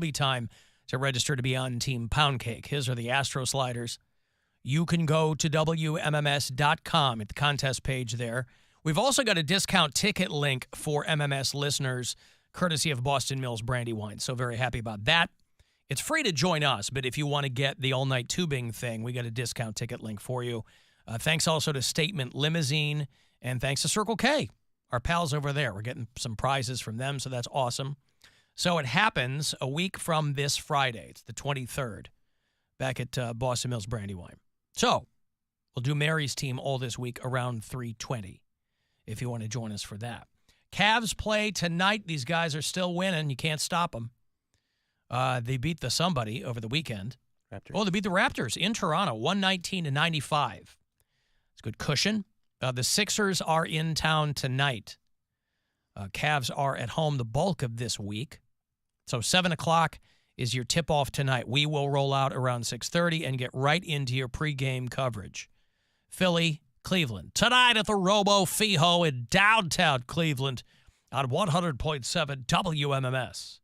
be time to register to be on Team Poundcake. His are the Astro Sliders. You can go to WMMS.com at the contest page there. We've also got a discount ticket link for MMS listeners, courtesy of Boston Mills Brandy Wine. So very happy about that. It's free to join us, but if you want to get the all-night tubing thing, we got a discount ticket link for you. Thanks also to Statement Limousine, and thanks to Circle K, our pals over there. We're getting some prizes from them, so that's awesome. So it happens a week from this Friday. It's the 23rd, back at Boston Mills Brandy Wine. So we'll do Mary's team all this week around 3:20 if you want to join us for that. Cavs play tonight. These guys are still winning. You can't stop them. They beat the somebody over the weekend. Raptors. Oh, they beat the Raptors in Toronto, 119-95. It's a good cushion. The Sixers are in town tonight. Cavs are at home the bulk of this week. So 7 o'clock is your tip-off tonight. We will roll out around 6:30 and get right into your pregame coverage. Philly, Cleveland. Tonight at the Robo-Fijo in downtown Cleveland on 100.7 WMMS.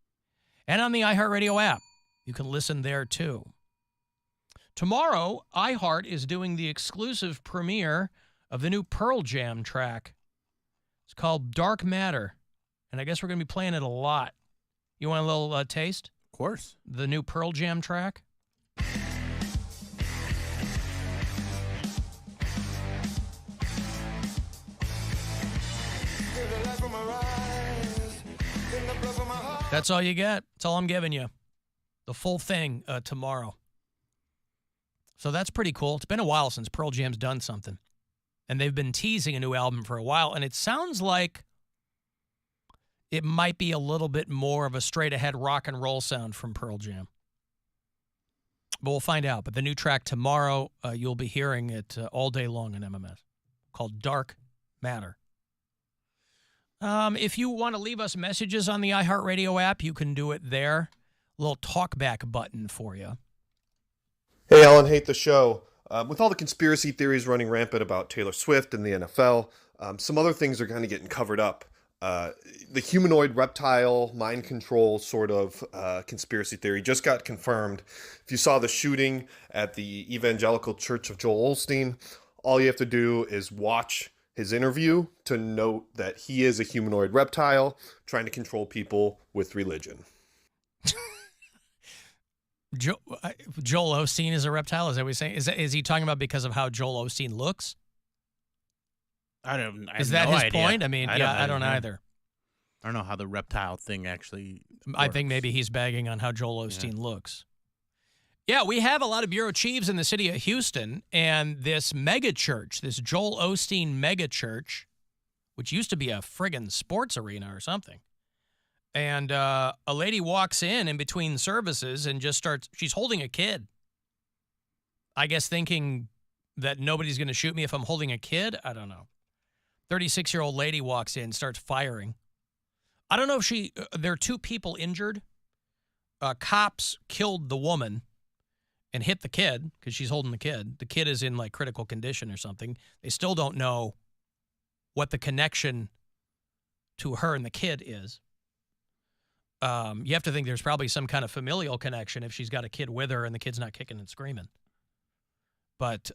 And on the iHeartRadio app. You can listen there, too. Tomorrow, iHeart is doing the exclusive premiere of the new Pearl Jam track. It's called Dark Matter, and I guess we're going to be playing it a lot. You want a little taste? Of course. The new Pearl Jam track? That's all you get. That's all I'm giving you. The full thing tomorrow. So that's pretty cool. It's been a while since Pearl Jam's done something. And they've been teasing a new album for a while, and it sounds like it might be a little bit more of a straight-ahead rock and roll sound from Pearl Jam. But we'll find out. But the new track tomorrow, you'll be hearing it all day long on MMS, called Dark Matter. If you want to leave us messages on the iHeartRadio app, you can do it there. A little talkback button for you. Hey, Alan, hate the show. With all the conspiracy theories running rampant about Taylor Swift and the NFL, some other things are kind of getting covered up. The humanoid reptile mind control sort of conspiracy theory just got confirmed. If you saw the shooting at the Evangelical Church of Joel Osteen, all you have to do is watch his interview to note that he is a humanoid reptile trying to control people with religion. Joel Osteen is a reptile? Is that what he's saying? Is he talking about because of how Joel Osteen looks? Is that his point? I mean, I don't either. I don't know how the reptile thing actually works. I think maybe he's bagging on how Joel Osteen looks. Yeah, we have a lot of bureau chiefs in the city of Houston, and this mega church, this Joel Osteen mega church, which used to be a friggin' sports arena or something. And a lady walks in between services and just she's holding a kid. I guess thinking that nobody's going to shoot me if I'm holding a kid. I don't know. 36-year-old lady walks in, starts firing. I don't know if there are two people injured. Cops killed the woman and hit the kid because she's holding the kid. The kid is in like critical condition or something. They still don't know what the connection to her and the kid is. You have to think there's probably some kind of familial connection if she's got a kid with her and the kid's not kicking and screaming. But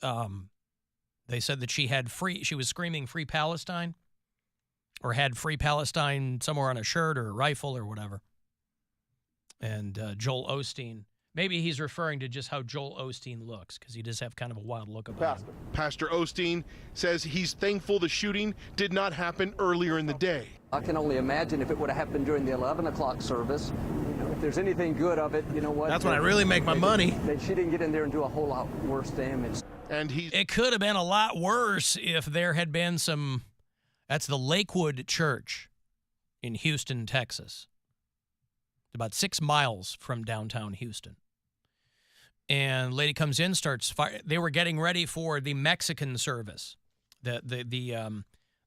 they said that she was screaming Free Palestine or had Free Palestine somewhere on a shirt or a rifle or whatever. And Joel Osteen, maybe he's referring to just how Joel Osteen looks because he does have kind of a wild look about him. Pastor Osteen says he's thankful the shooting did not happen earlier in the day. I can only imagine if it would have happened during the 11 o'clock service. If there's anything good of it, you know what? That's when I really make my money. That she didn't get in there and do a whole lot worse damage. And it could have been a lot worse if there had been some. That's the Lakewood Church in Houston, Texas. About 6 miles from downtown Houston. And lady comes in, starts fire. They were getting ready for the Mexican service, the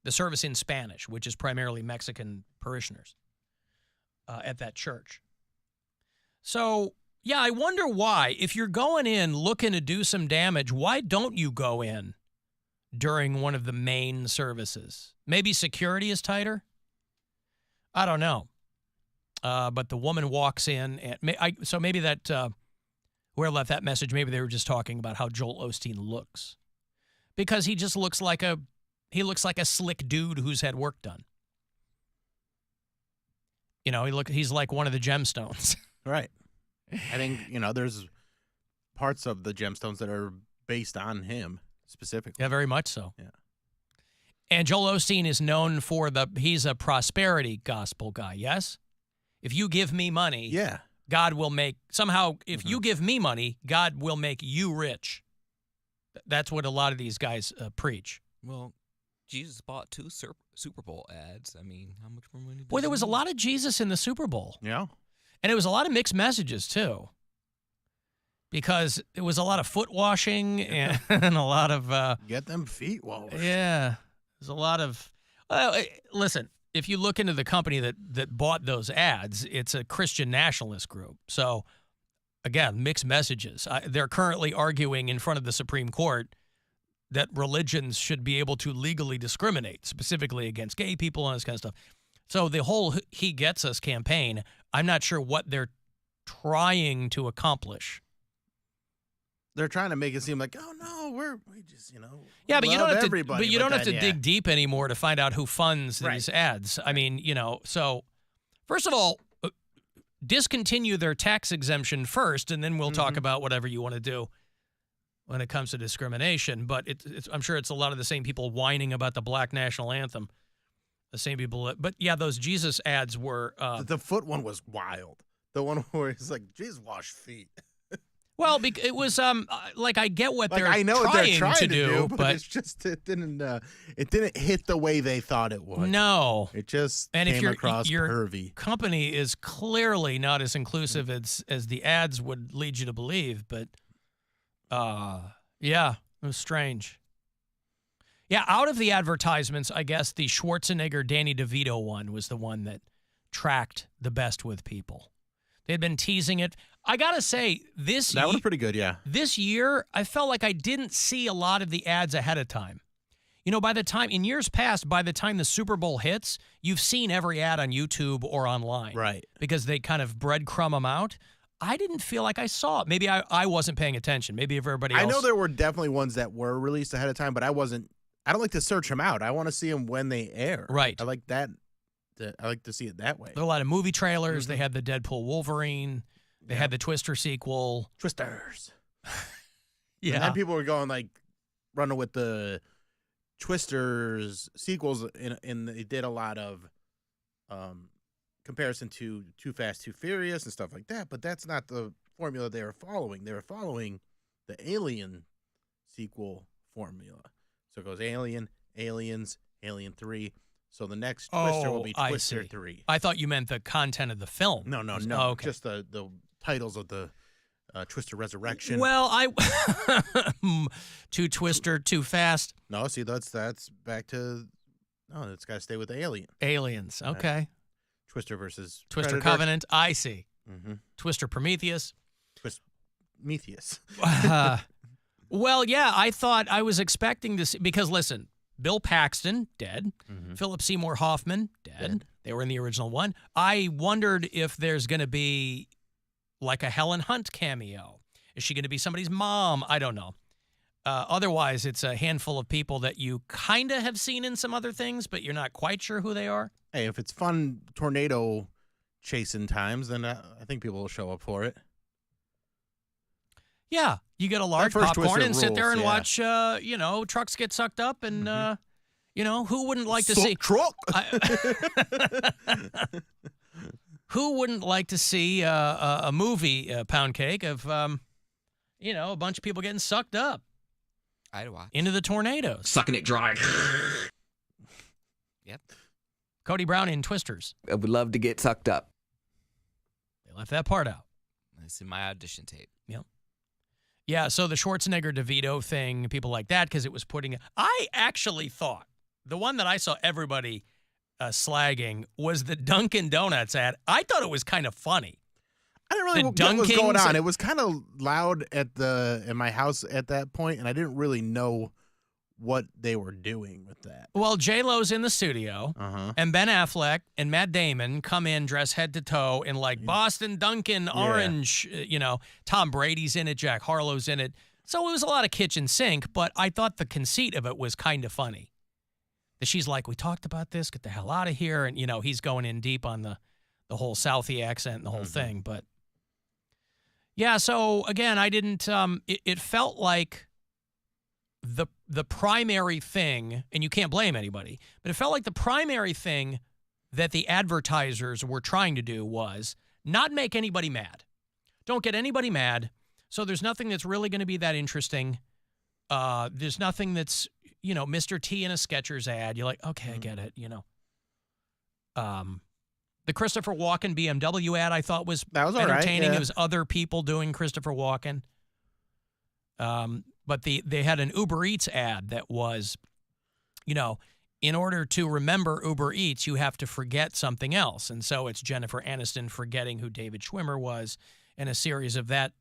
service in Spanish, which is primarily Mexican parishioners at that church. So, yeah, I wonder why. If you're going in looking to do some damage, why don't you go in during one of the main services? Maybe security is tighter? I don't know. But the woman walks in, and so maybe that whoever left that message, maybe they were just talking about how Joel Osteen looks, because he just looks like a slick dude who's had work done. You know, he's like one of the gemstones. Right. I think, there's parts of the gemstones that are based on him specifically. Yeah, very much so. Yeah. And Joel Osteen is known for he's a prosperity gospel guy, yes? If you give me money, Yeah. God will make, somehow, if you give me money, God will make you rich. That's what a lot of these guys preach. Well, Jesus bought 2 Super Bowl ads. I mean, how much more money? Boy, there was a lot of Jesus in the Super Bowl. Yeah. And it was a lot of mixed messages, too. Because it was a lot of foot washing and a lot of... Get them feet washed. Yeah. There's a lot of... listen, if you look into the company that bought those ads, it's a Christian nationalist group. So, again, mixed messages. They're currently arguing in front of the Supreme Court that religions should be able to legally discriminate, specifically against gay people and this kind of stuff. So the whole He Gets Us campaign, I'm not sure what they're trying to accomplish. They're trying to make it seem like, oh no, we just, Yeah, but you don't have to. But you don't have to then, dig deep anymore to find out who funds these ads. I mean, so first of all, discontinue their tax exemption first, and then we'll talk about whatever you want to do when it comes to discrimination. But I'm sure it's a lot of the same people whining about the Black National Anthem. The same people. But yeah, those Jesus ads were. The foot one was wild. The one where it's like, Jesus, wash feet. Well, it was like I get what they're I know what they're trying to do, but it's just it didn't hit the way they thought it would. No, it just came across your pervy. Company is clearly not as inclusive as the ads would lead you to believe. But yeah, it was strange. Yeah, out of the advertisements, I guess the Schwarzenegger Danny DeVito one was the one that tracked the best with people. They had been teasing it. I got to say, that was pretty good, yeah. This year, I felt like I didn't see a lot of the ads ahead of time. In years past, by the time the Super Bowl hits, you've seen every ad on YouTube or online. Right. Because they kind of breadcrumb them out. I didn't feel like I saw it. Maybe I wasn't paying attention. Maybe if everybody else... I know there were definitely ones that were released ahead of time, but I don't like to search them out. I want to see them when they air. Right. I like that. I like to see it that way. There were a lot of movie trailers. They had the Deadpool Wolverine. They had the Twister sequel. Twisters. Yeah. And then people were going running with the Twisters sequels, and they did a lot of comparison to Too Fast, Too Furious and stuff like that. But that's not the formula they were following. They were following the Alien sequel formula. So it goes Alien, Aliens, Alien 3. So the next Twister will be Twister 3. I thought you meant the content of the film. No. Oh, okay. Just the titles of the Twister Resurrection. Well, Too Twister, Too Fast. No, see, that's back to... No, it's got to stay with the Alien. Aliens, okay. Twister versus Twister Predator. Covenant, I see. Mm-hmm. Twister Prometheus. Prometheus. Well, yeah, I was expecting to see... Because, listen... Bill Paxton, dead. Mm-hmm. Philip Seymour Hoffman, dead. They were in the original one. I wondered if there's going to be like a Helen Hunt cameo. Is she going to be somebody's mom? I don't know. Otherwise, it's a handful of people that you kind of have seen in some other things, but you're not quite sure who they are. Hey, if it's fun tornado chasing times, then I think people will show up for it. Yeah, you get a large first popcorn Twister and sit there and rules, watch, trucks get sucked up, and who wouldn't like to Suck see truck? Who wouldn't like to see a movie, Poundcake, of a bunch of people getting sucked up I'd watch. into the tornadoes? Sucking it dry. Yep. Cody Brown in Twisters. I would love to get sucked up. They left that part out. It's in my audition tape. Yep. Yeah, so the Schwarzenegger DeVito thing, people like that, because it was I actually thought the one that I saw everybody slagging was the Dunkin' Donuts ad. I thought it was kind of funny. I didn't really get what was going on. It was kind of loud in my house at that point, and I didn't really know what they were doing with that. Well, J-Lo's in the studio, and Ben Affleck and Matt Damon come in dressed head to toe in like Boston Dunkin' orange, Tom Brady's in it, Jack Harlow's in it. So it was a lot of kitchen sink, but I thought the conceit of it was kind of funny. That she's like, we talked about this, get the hell out of here. And, he's going in deep on the whole Southie accent and the whole thing. But, yeah, so, again, I didn't it felt like the primary thing, and you can't blame anybody, but it felt like the primary thing that the advertisers were trying to do was not make anybody mad. Don't get anybody mad. So there's nothing that's really going to be that interesting. There's nothing that's, Mr. T in a Skechers ad. You're like, okay, I get it, The Christopher Walken BMW ad I thought was entertaining. Right, yeah. It was other people doing Christopher Walken. But they had an Uber Eats ad that was, in order to remember Uber Eats, you have to forget something else. And so it's Jennifer Aniston forgetting who David Schwimmer was, and a series of that.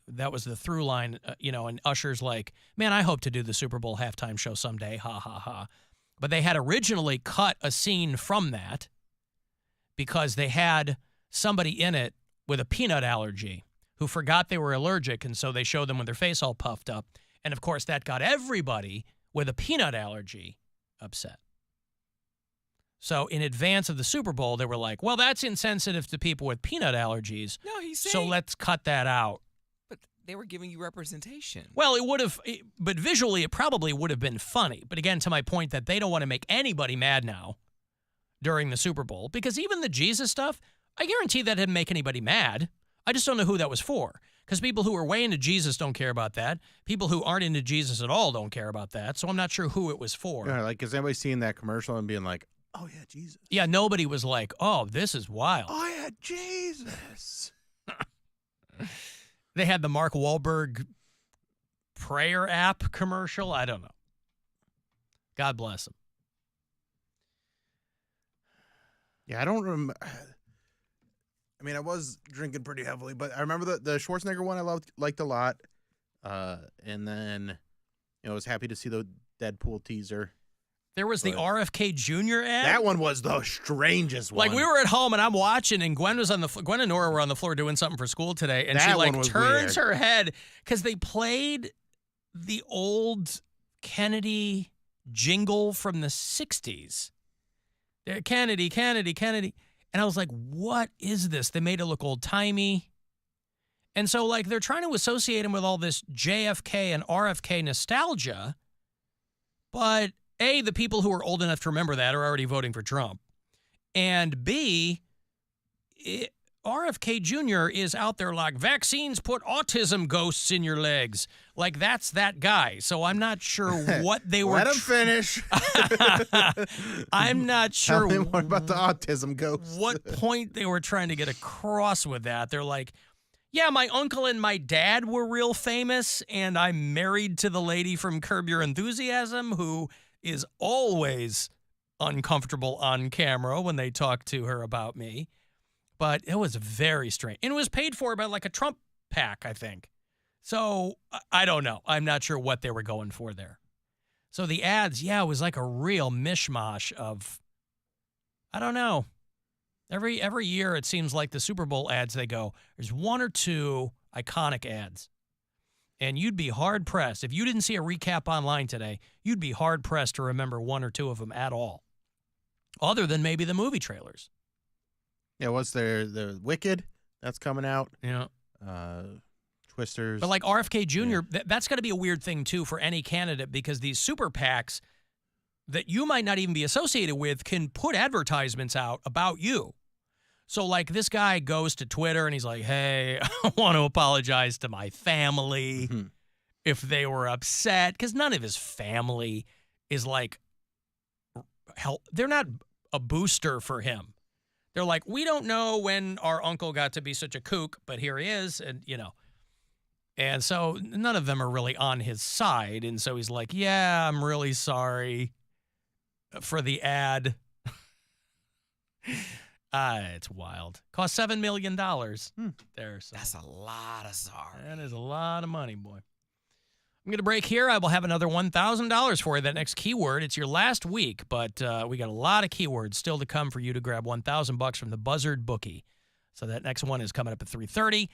That was the through line, and Usher's like, man, I hope to do the Super Bowl halftime show someday, ha, ha, ha. But they had originally cut a scene from that because they had somebody in it with a peanut allergy who forgot they were allergic, and so they showed them with their face all puffed up. And, of course, that got everybody with a peanut allergy upset. So in advance of the Super Bowl, they were like, well, that's insensitive to people with peanut allergies, No, he's saying. so let's cut that out. But they were giving you representation. Well, it would have, but visually it probably would have been funny. But again, to my point that they don't want to make anybody mad now during the Super Bowl, because even the Jesus stuff, I guarantee that didn't make anybody mad. I just don't know who that was for, because people who are way into Jesus don't care about that. People who aren't into Jesus at all don't care about that. So I'm not sure who it was for. Yeah, like, is anybody seeing that commercial and being like, oh, yeah, Jesus. Yeah, nobody was like, oh, this is wild. Oh, yeah, Jesus. They had the Mark Wahlberg prayer app commercial. I don't know. God bless him. Yeah, I don't remember. I mean, I was drinking pretty heavily, but I remember the Schwarzenegger one I liked a lot. And then, I was happy to see the Deadpool teaser. There was the RFK Jr. ad. That one was the strangest one. Like, we were at home and I'm watching, and Gwen and Nora were on the floor doing something for school today, and That she one was turns weird. her head because they played the old Kennedy jingle from the 60s. They're Kennedy. And I was like, what is this? They made it look old-timey. And so, like, they're trying to associate him with all this JFK and RFK nostalgia, but A, the people who are old enough to remember that are already voting for Trump. And B, RFK Jr. is out there like, vaccines put autism ghosts in your legs. Like, that's that guy. So I'm not sure what they were... Let him finish. I'm not sure Tell me more about the autism ghost. what point they were trying to get across with that. They're like, yeah, my uncle and my dad were real famous, and I'm married to the lady from Curb Your Enthusiasm who is always uncomfortable on camera when they talk to her about me. But it was very strange. And it was paid for by like a Trump PAC, I think. So I don't know. I'm not sure what they were going for there. So the ads, yeah, it was like a real mishmash of, I don't know. Every year it seems like the Super Bowl ads, they go, there's one or two iconic ads. And you'd be hard-pressed. If you didn't see a recap online today, you'd be hard-pressed to remember one or two of them at all, other than maybe the movie trailers. Yeah, what's the Wicked? That's coming out. Yeah. Twisters. But like RFK Jr., that's got to be a weird thing, too, for any candidate, because these super PACs that you might not even be associated with can put advertisements out about you. So, like, this guy goes to Twitter and he's like, hey, I want to apologize to my family if they were upset, because none of his family is like, they're not a booster for him. They're like, we don't know when our uncle got to be such a kook, but here he is, and, And so none of them are really on his side, and so he's like, yeah, I'm really sorry for the ad. It's wild. Cost $7 million there. So. That's a lot of sorry. That is a lot of money, boy. I'm going to break here. I will have another $1,000 for you. That next keyword. It's your last week, but we got a lot of keywords still to come for you to grab $1,000 from the Buzzard Bookie. So that next one is coming up at 3:30.